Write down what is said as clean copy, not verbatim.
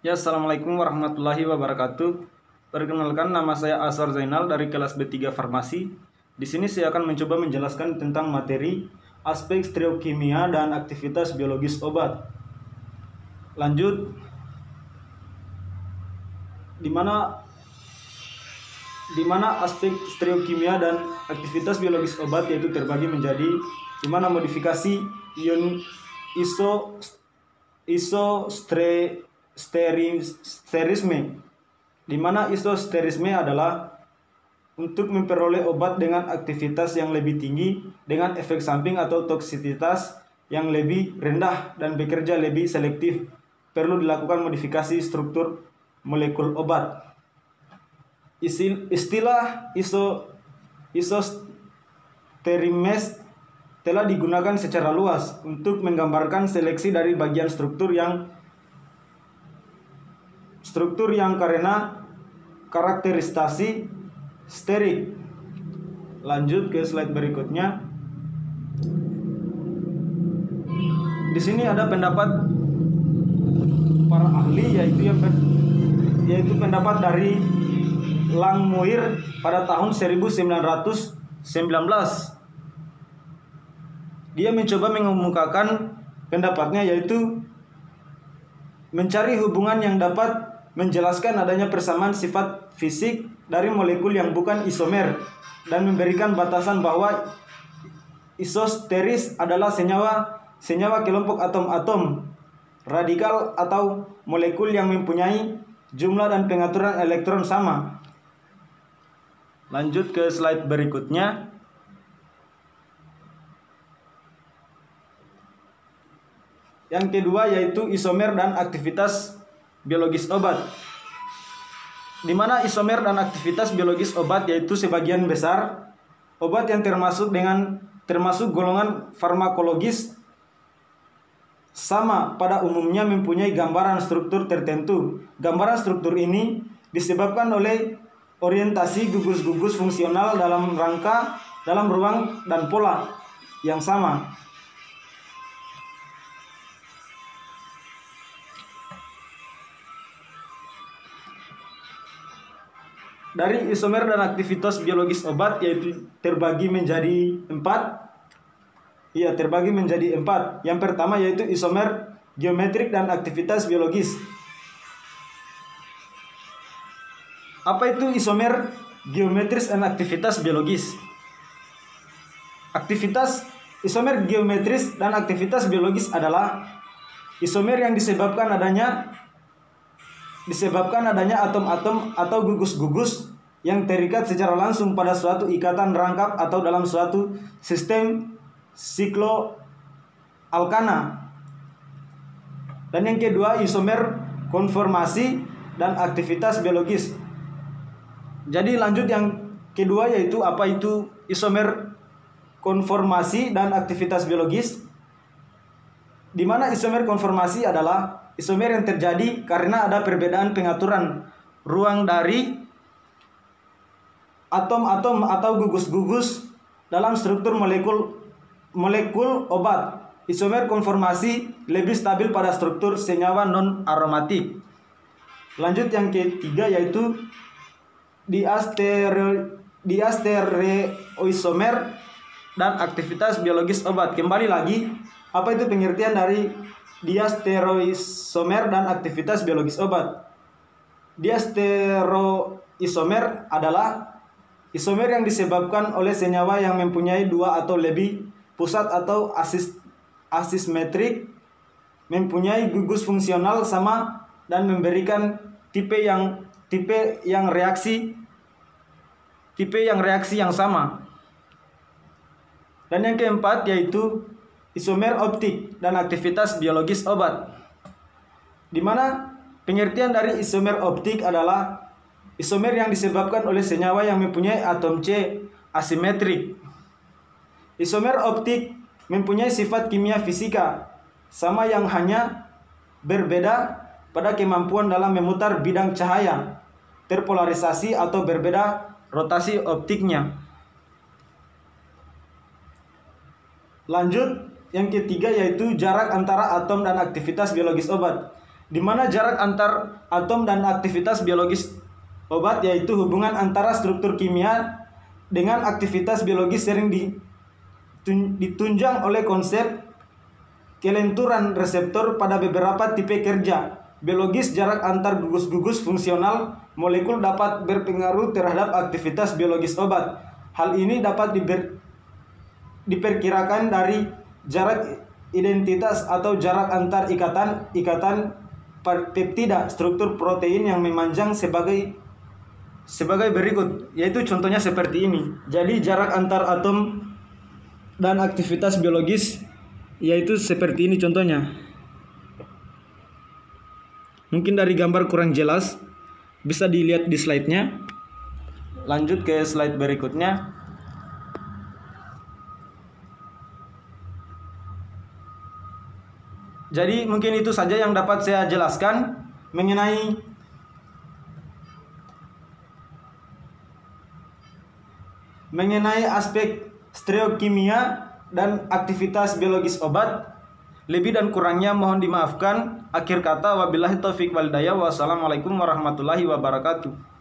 Ya, Assalamualaikum warahmatullahi wabarakatuh. Perkenalkan, nama saya Aswar Zainal dari kelas B3 Farmasi. Di sini saya akan mencoba menjelaskan tentang materi aspek stereokimia dan aktivitas biologis obat. Lanjut, di mana aspek stereokimia dan aktivitas biologis obat yaitu terbagi menjadi di mana modifikasi ion isosterisme, di mana isosterisme adalah untuk memperoleh obat dengan aktivitas yang lebih tinggi dengan efek samping atau toksisitas yang lebih rendah dan bekerja lebih selektif. Perlu dilakukan modifikasi struktur molekul obat. Istilah isosterisme telah digunakan secara luas untuk menggambarkan seleksi dari bagian struktur yang karena karakterisasi sterik. Lanjut ke slide berikutnya. Di sini ada pendapat para ahli yaitu pendapat dari Langmuir pada tahun 1919. Dia mencoba mengemukakan pendapatnya yaitu mencari hubungan yang dapat menjelaskan adanya persamaan sifat fisik dari molekul yang bukan isomer dan memberikan batasan bahwa isosteris adalah senyawa kelompok atom-atom radikal atau molekul yang mempunyai jumlah dan pengaturan elektron sama. Lanjut ke slide berikutnya. Yang kedua yaitu isomer dan aktivitas biologis obat. Di mana isomer dan aktivitas biologis obat yaitu sebagian besar obat yang termasuk golongan farmakologis sama pada umumnya mempunyai gambaran struktur tertentu. Gambaran struktur ini disebabkan oleh orientasi gugus-gugus fungsional dalam ruang dan pola yang sama. Dari isomer dan aktivitas biologis obat yaitu terbagi menjadi empat. Yang pertama yaitu isomer geometrik dan aktivitas biologis. Apa itu isomer geometris dan aktivitas biologis? Isomer geometris dan aktivitas biologis adalah isomer yang disebabkan adanya atom-atom atau gugus-gugus yang terikat secara langsung pada suatu ikatan rangkap atau dalam suatu sistem sikloalkana. Dan yang kedua isomer konformasi dan aktivitas biologis. Jadi lanjut yang kedua yaitu apa itu isomer konformasi dan aktivitas biologis. Di mana isomer konformasi adalah isomer yang terjadi karena ada perbedaan pengaturan ruang dari atom-atom atau gugus-gugus dalam struktur molekul obat. Isomer konformasi lebih stabil pada struktur senyawa non-aromatik. Lanjut yang ketiga yaitu diastereoisomer dan aktivitas biologis obat. Kembali lagi, apa itu pengertian dari diastereoisomer dan aktivitas biologis obat? Diastereoisomer adalah isomer yang disebabkan oleh senyawa yang mempunyai dua atau lebih pusat atau asimetrik, mempunyai gugus fungsional sama dan memberikan tipe yang reaksi yang sama. Dan yang keempat yaitu isomer optik dan aktivitas biologis obat. Di mana pengertian dari isomer optik adalah isomer yang disebabkan oleh senyawa yang mempunyai atom C asimetrik. Isomer optik mempunyai sifat kimia fisika sama yang hanya berbeda pada kemampuan dalam memutar bidang cahaya, terpolarisasi atau berbeda rotasi optiknya. Lanjut yang ketiga yaitu jarak antara atom dan aktivitas biologis obat. di mana jarak antar atom dan aktivitas biologis obat, yaitu hubungan antara struktur kimia dengan aktivitas biologis, sering ditunjang oleh konsep kelenturan reseptor pada beberapa tipe kerja biologis. Jarak antar gugus-gugus fungsional molekul dapat berpengaruh terhadap aktivitas biologis obat. Hal ini dapat diperkirakan dari jarak identitas atau jarak antar ikatan peptida struktur protein yang memanjang sebagai berikut, yaitu contohnya seperti ini. Jadi jarak antar atom dan aktivitas biologis yaitu seperti ini contohnya. Mungkin dari gambar kurang jelas, bisa dilihat di slide-nya. Lanjut ke slide berikutnya. Jadi mungkin itu saja yang dapat saya jelaskan mengenai aspek stereokimia dan aktivitas biologis obat. Lebih dan kurangnya mohon dimaafkan. Akhir kata, wabillahi taufik wal hidayah. Wassalamualaikum warahmatullahi wabarakatuh.